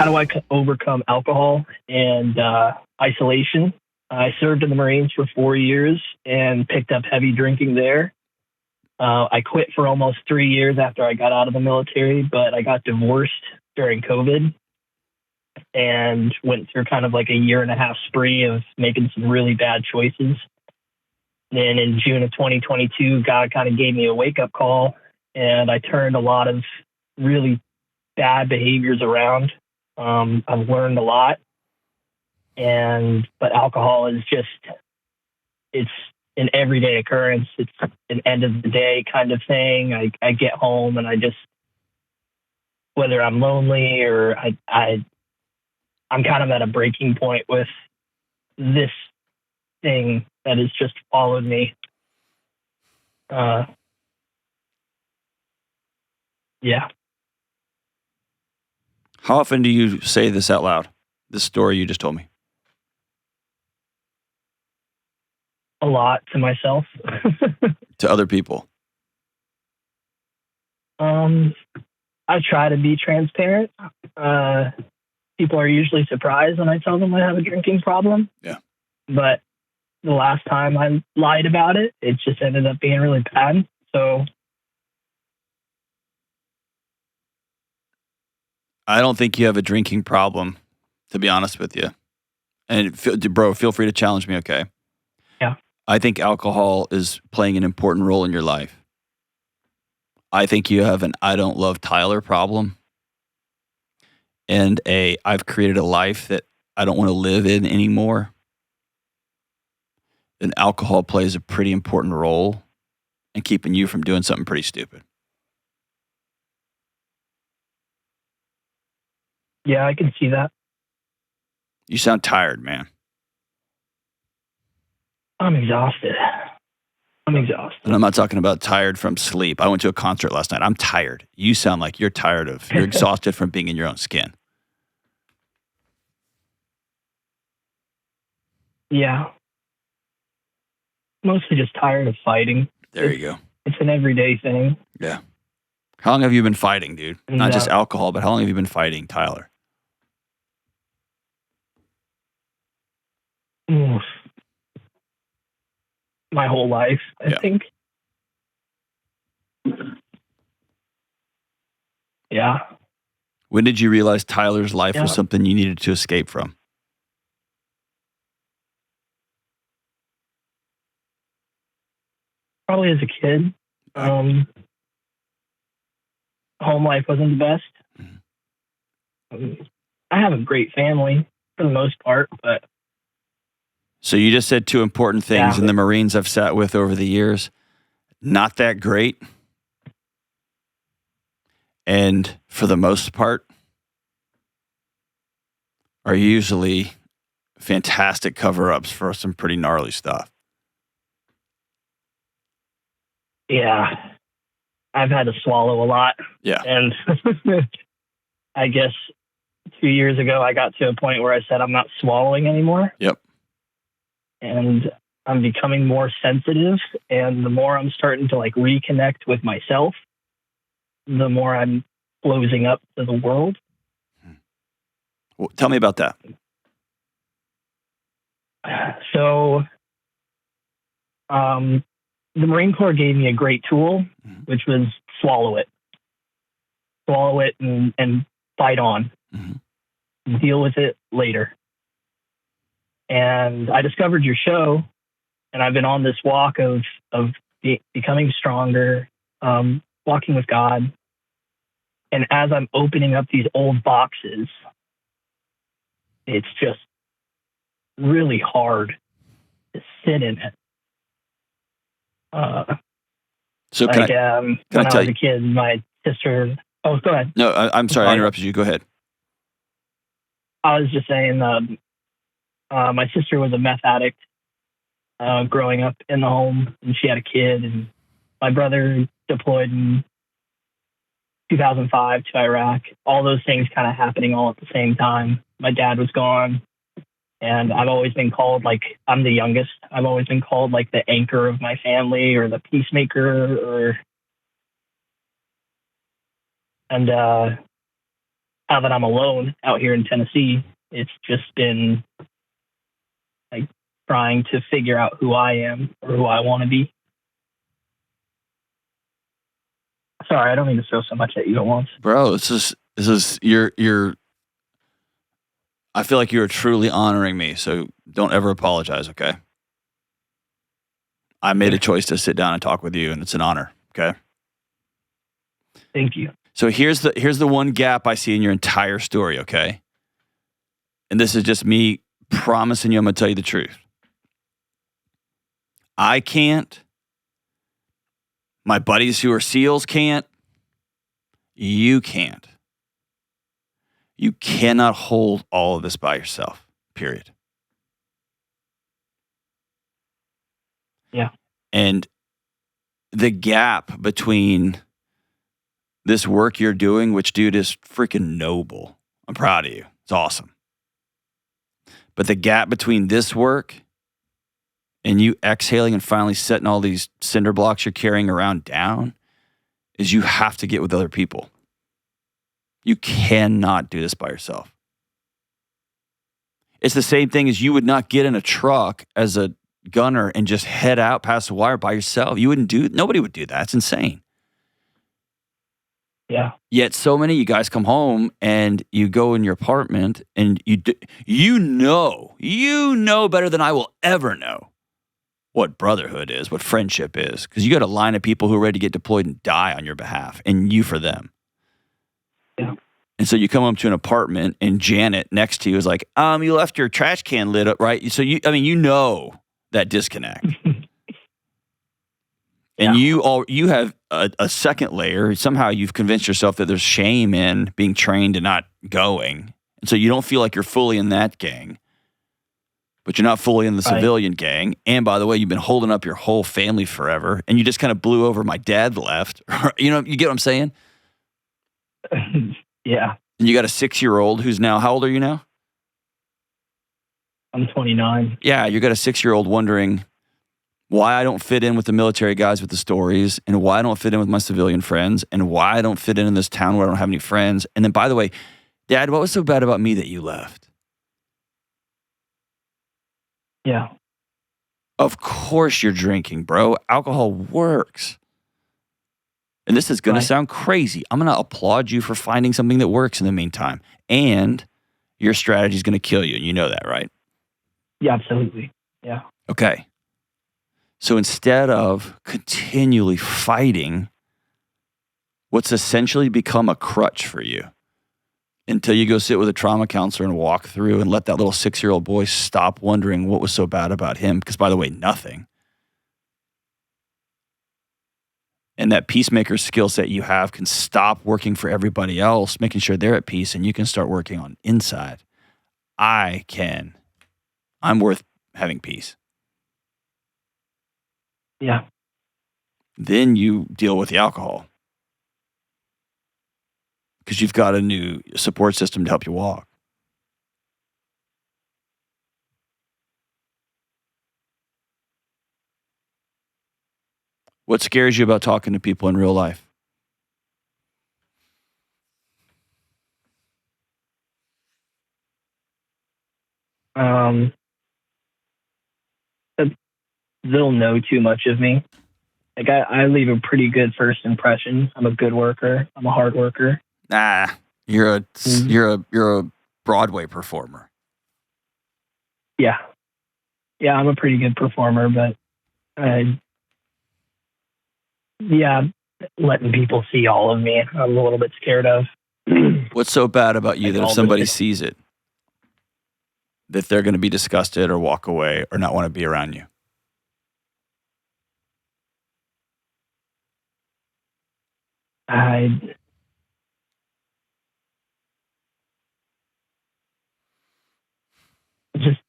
how do I overcome alcohol and isolation? I served in the Marines for 4 years and picked up heavy drinking there. I quit for almost 3 years after I got out of the military, but I got divorced during COVID and went through kind of like a 1.5 year spree of making some really bad choices. Then in June of 2022, God kind of gave me a wake-up call, and I turned a lot of really bad behaviors around. I've learned a lot, but alcohol is just, it's an everyday occurrence. It's an end of the day kind of thing. I get home and I just, whether I'm lonely or I'm kind of at a breaking point with this thing that has just followed me. Yeah. How often do you say this out loud? This story you just told me. A lot to myself. To other people? I try to be transparent. People are usually surprised when I tell them I have a drinking problem. Yeah. But the last time I lied about it, it just ended up being really bad. So I don't think you have a drinking problem, to be honest with you. And bro, feel free to challenge me, okay? Yeah. I think alcohol is playing an important role in your life. I think you have an I don't love Tyler problem and I've created a life that I don't want to live in anymore. And alcohol plays a pretty important role in keeping you from doing something pretty stupid. Yeah, I can see that. You sound tired, man. I'm exhausted. And I'm not talking about tired from sleep. I went to a concert last night. I'm tired. You sound like you're you're exhausted from being in your own skin. Yeah. Mostly just tired of fighting. There you go. It's an everyday thing. Yeah. How long have you been fighting, dude? And, not just alcohol, but how long have you been fighting, Tyler? My whole life, I think. Yeah. When did you realize Tyler's life was something you needed to escape from? Probably as a kid. Home life wasn't the best. I have a great family for the most part, but. So you just said two important things in the Marines I've sat with over the years. Not that great. And for the most part, are usually fantastic cover-ups for some pretty gnarly stuff. Yeah. I've had to swallow a lot. Yeah. And I guess 2 years ago, I got to a point where I said, I'm not swallowing anymore. Yep. And I'm becoming more sensitive. And the more I'm starting to like reconnect with myself, the more I'm closing up to the world. Well, tell me about that. So, the Marine Corps gave me a great tool, which was swallow it and fight on, deal with it later. And I discovered your show, and I've been on this walk of becoming stronger, walking with God. And as I'm opening up these old boxes, it's just really hard to sit in it. So like, when I was a kid, my sister... Oh, go ahead. No, I'm sorry, I interrupted you. Go ahead. I was just saying my sister was a meth addict growing up in the home, and she had a kid, and my brother deployed in 2005 to Iraq. All those things kind of happening all at the same time. My dad was gone, and I've always been called, like, I'm the youngest. I've always been called like the anchor of my family or the peacemaker, and I now that I'm alone out here in Tennessee, it's just been like trying to figure out who I am or who I want to be. Sorry, I don't mean to throw so much at you at once. Bro, this is you're I feel like you're truly honoring me, so don't ever apologize, okay? I made a choice to sit down and talk with you, and it's an honor, okay? Thank you. So here's the one gap I see in your entire story, okay? And this is just me promising you I'm going to tell you the truth. I can't. My buddies who are SEALs can't. You can't. You cannot hold all of this by yourself, period. Yeah. And the gap between this work you're doing, which, dude, is freaking noble. I'm proud of you. It's awesome. But the gap between this work and you exhaling and finally setting all these cinder blocks you're carrying around down is you have to get with other people. You cannot do this by yourself. It's the same thing as you would not get in a truck as a gunner and just head out past the wire by yourself. You wouldn't do it. Nobody would do that. It's insane. Yeah. Yet so many of you guys come home and you go in your apartment and you know better than I will ever know what brotherhood is, what friendship is, because you got a line of people who are ready to get deployed and die on your behalf, and you for them. Yeah. And so you come up to an apartment and Janet next to you is like, you left your trash can lit up, right? So you know that disconnect. And you have a second layer. Somehow you've convinced yourself that there's shame in being trained and not going. And so you don't feel like you're fully in that gang, but you're not fully in the civilian gang. And by the way, you've been holding up your whole family forever. And you just kind of blew over my dad left. You get what I'm saying? Yeah. And you got a 6-year-old who's now, how old are you now? I'm 29. Yeah, you got a 6-year-old wondering why I don't fit in with the military guys with the stories, and why I don't fit in with my civilian friends, and why I don't fit in this town where I don't have any friends. And then, by the way, Dad, what was so bad about me that you left? Yeah. Of course you're drinking, bro. Alcohol works. And this is going to sound crazy. I'm going to applaud you for finding something that works in the meantime. And your strategy is going to kill you, and you know that, right? Yeah, absolutely. Yeah. Okay. So instead of continually fighting what's essentially become a crutch for you until you go sit with a trauma counselor and walk through and let that little 6-year-old boy stop wondering what was so bad about him, because, by the way, nothing. And that peacemaker skill set you have can stop working for everybody else, making sure they're at peace, and you can start working on inside. I'm worth having peace. Yeah. Then you deal with the alcohol because you've got a new support system to help you walk. What scares you about talking to people in real life? They'll know too much of me. Like I leave a pretty good first impression. I'm a good worker. I'm a hard worker. Nah, you're a Broadway performer. Yeah. Yeah, I'm a pretty good performer, but letting people see all of me, I'm a little bit scared of. What's so bad about you that if somebody sees it, that they're going to be disgusted or walk away or not want to be around you? I just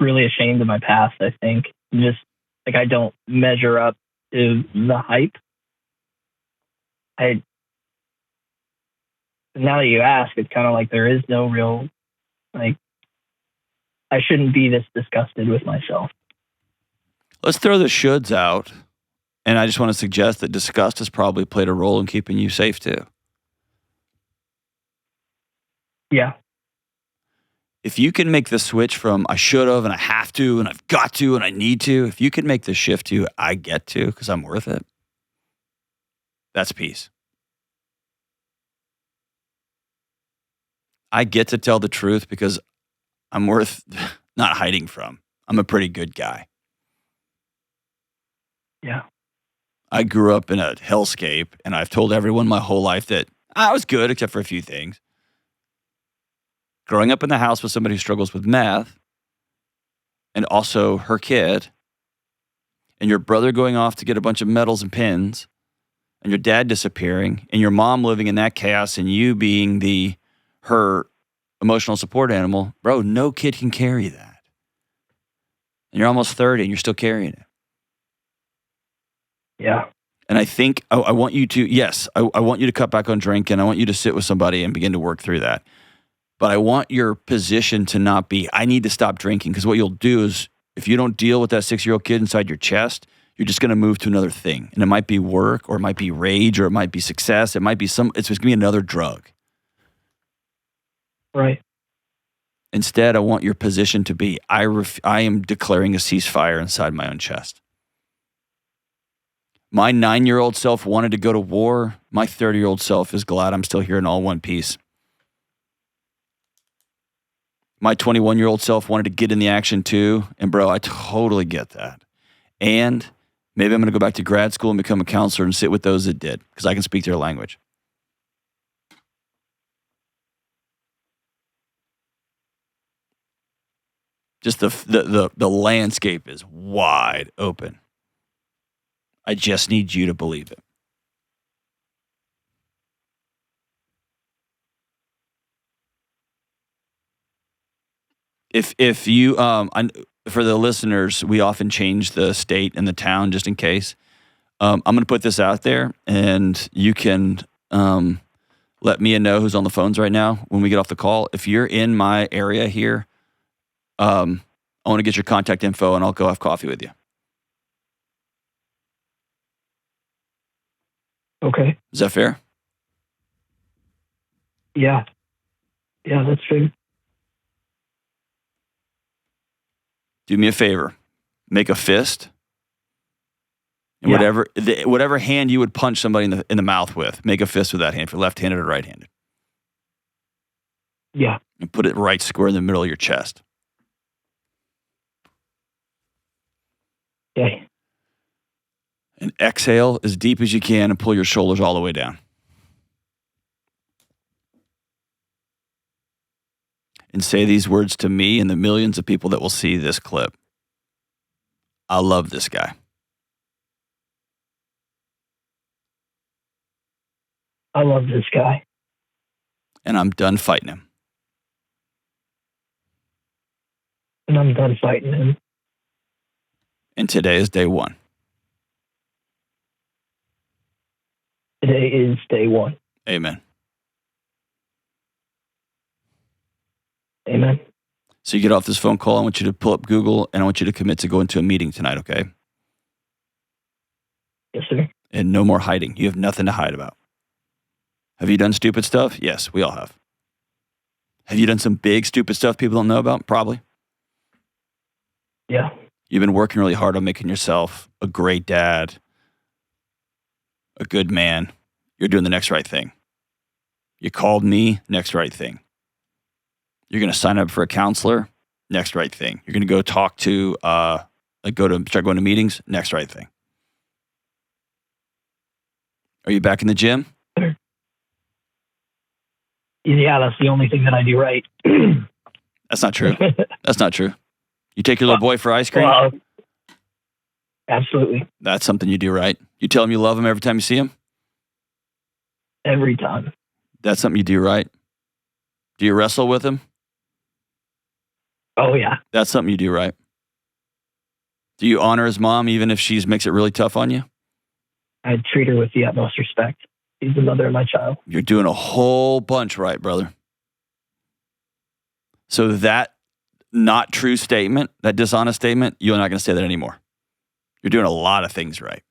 really ashamed of my past, I think. Just like I don't measure up to the hype. Now that you ask, it's kind of like there is no real, like, I shouldn't be this disgusted with myself. Let's throw the shoulds out. And I just want to suggest that disgust has probably played a role in keeping you safe too. Yeah. If you can make the switch from I should have and I have to and I've got to and I need to, if you can make the shift to I get to because I'm worth it, that's peace. I get to tell the truth because I'm worth not hiding from. I'm a pretty good guy. Yeah. I grew up in a hellscape, and I've told everyone my whole life that I was good except for a few things. Growing up in the house with somebody who struggles with meth, and also her kid, and your brother going off to get a bunch of medals and pins, and your dad disappearing, and your mom living in that chaos, and you being her emotional support animal, bro, no kid can carry that. And you're almost 30 and you're still carrying it. Yeah. And I think I want you to, yes, I want you to cut back on drinking. I want you to sit with somebody and begin to work through that. But I want your position to not be, I need to stop drinking. Because what you'll do is, if you don't deal with that 6-year-old kid inside your chest, you're just going to move to another thing. And it might be work, or it might be rage, or it might be success. It might be it's just going to be another drug. Right. Instead, I want your position to be, I am declaring a ceasefire inside my own chest. My 9-year-old self wanted to go to war. My 30-year-old self is glad I'm still here in all one piece. My 21-year-old self wanted to get in the action too. And bro, I totally get that. And maybe I'm going to go back to grad school and become a counselor and sit with those that did, because I can speak their language. Just the landscape is wide open. I just need you to believe it. If you for the listeners, we often change the state and the town just in case. I'm going to put this out there, and you can let Mia know who's on the phones right now when we get off the call. If you're in my area here, I want to get your contact info, and I'll go have coffee with you. Okay. Is that fair? Yeah. Yeah, that's fair. Do me a favor. Make a fist. And Yeah. whatever hand you would punch somebody in the mouth with, make a fist with that hand, if you're left-handed or right-handed. Yeah. And put it right square in the middle of your chest. Okay. And exhale as deep as you can and pull your shoulders all the way down. And say these words to me and the millions of people that will see this clip. I love this guy. I love this guy. And I'm done fighting him. And I'm done fighting him. And today is day one. Today is day one. Amen. Amen. So you get off this phone call, I want you to pull up Google, and I want you to commit to going to a meeting tonight, okay? Yes, sir. And no more hiding. You have nothing to hide about. Have you done stupid stuff? Yes, we all have. Have you done some big stupid stuff people don't know about? Probably. Yeah. You've been working really hard on making yourself a great dad, a good man. You're doing the next right thing. You called me, next right thing. You're going to sign up for a counselor, next right thing. You're going to go talk to, start going to meetings, next right thing. Are you back in the gym? Yeah, that's the only thing that I do right. That's not true. That's not true. You take your little boy for ice cream? Well, absolutely. That's something you do right. You tell him you love him every time you see him? Every time. That's something you do right. Do you wrestle with him? Oh, yeah. That's something you do right. Do you honor his mom even if she makes it really tough on you? I treat her with the utmost respect. She's the mother of my child. You're doing a whole bunch right, brother. So that not true statement, that dishonest statement, you're not going to say that anymore. You're doing a lot of things right.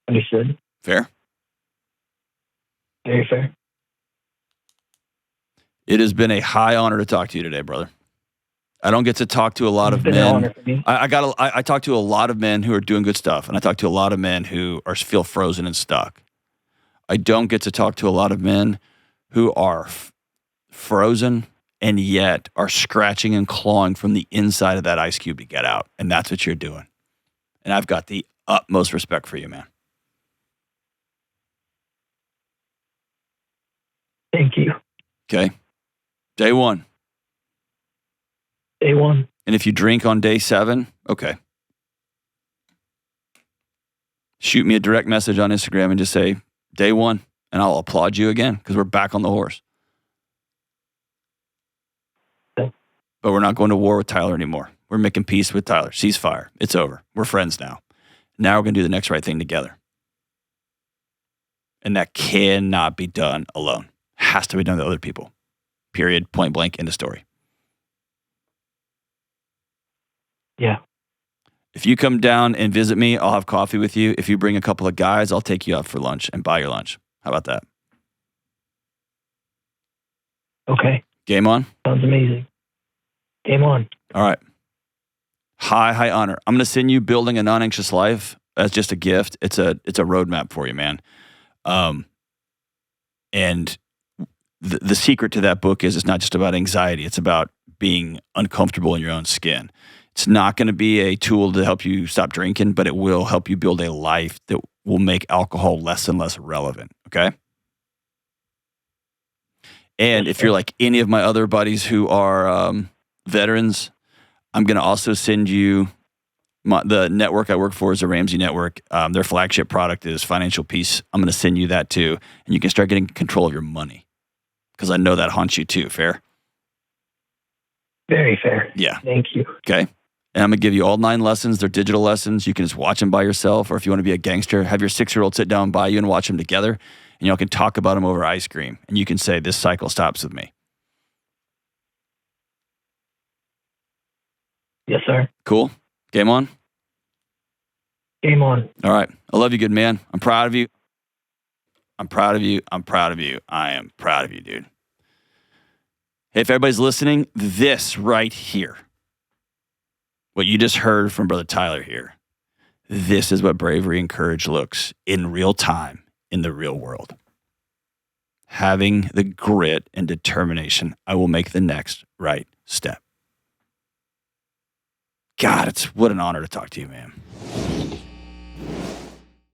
Understood. Fair? Very fair. It has been a high honor to talk to you today, brother. I don't get to talk to a lot of It's been an honor men. for me. I talk to a lot of men who are doing good stuff, and I talk to a lot of men who feel frozen and stuck. I don't get to talk to a lot of men who are frozen and yet are scratching and clawing from the inside of that ice cube to get out. And that's what you're doing. And I've got the utmost respect for you, man. Thank you. Okay. Day 1. Day 1. And if you drink on day 7, okay. Shoot me a direct message on Instagram and just say, day 1, and I'll applaud you again because we're back on the horse. Okay. But we're not going to war with Tyler anymore. We're making peace with Tyler. Ceasefire. It's over. We're friends now. Now we're going to do the next right thing together. And that cannot be done alone. Has to be done with other people. Period. Point blank. End of story. Yeah. If you come down and visit me, I'll have coffee with you. If you bring a couple of guys, I'll take you out for lunch and buy your lunch. How about that? Okay. Game on? Sounds amazing. Game on. All right. High honor. I'm going to send you Building a Non-Anxious Life as just a gift. It's a roadmap for you, man. And the secret to that book is it's not just about anxiety. It's about being uncomfortable in your own skin. It's not going to be a tool to help you stop drinking, but it will help you build a life that will make alcohol less and less relevant, okay? And if you're like any of my other buddies who are veterans, I'm going to also send you the network I work for is the Ramsey network. Their flagship product is Financial Peace. I'm going to send you that too, and you can start getting control of your money because I know that haunts you too. Fair? Very fair. Yeah. Thank you. Okay. And I'm going to give you all 9 lessons. They're digital lessons. You can just watch them by yourself, or if you want to be a gangster, have your 6-year-old sit down by you and watch them together, and y'all can talk about them over ice cream, and you can say, this cycle stops with me. Yes, sir. Cool? Game on? Game on. All right. I love you, good man. I'm proud of you. I'm proud of you. I'm proud of you. I am proud of you, dude. Hey, if everybody's listening, this right here, what you just heard from Brother Tyler here, this is what bravery and courage looks in real time in the real world. Having the grit and determination, I will make the next right step. God, what an honor to talk to you, man.